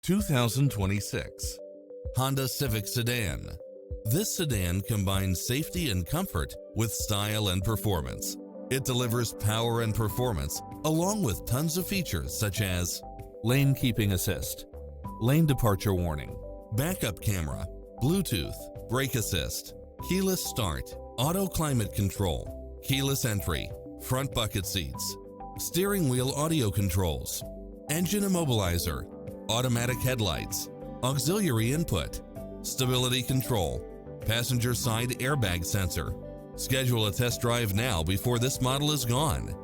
2026 Honda Civic Sedan. This sedan combines safety and comfort with style and performance. It delivers power and performance along with tons of features such as lane keeping assist, lane departure warning, backup camera, Bluetooth, brake assist, keyless start, auto climate control, keyless entry, front bucket seats, steering wheel audio controls, engine immobilizer, automatic headlights, auxiliary input, stability control, passenger side airbag sensor. Schedule a test drive now before this model is gone.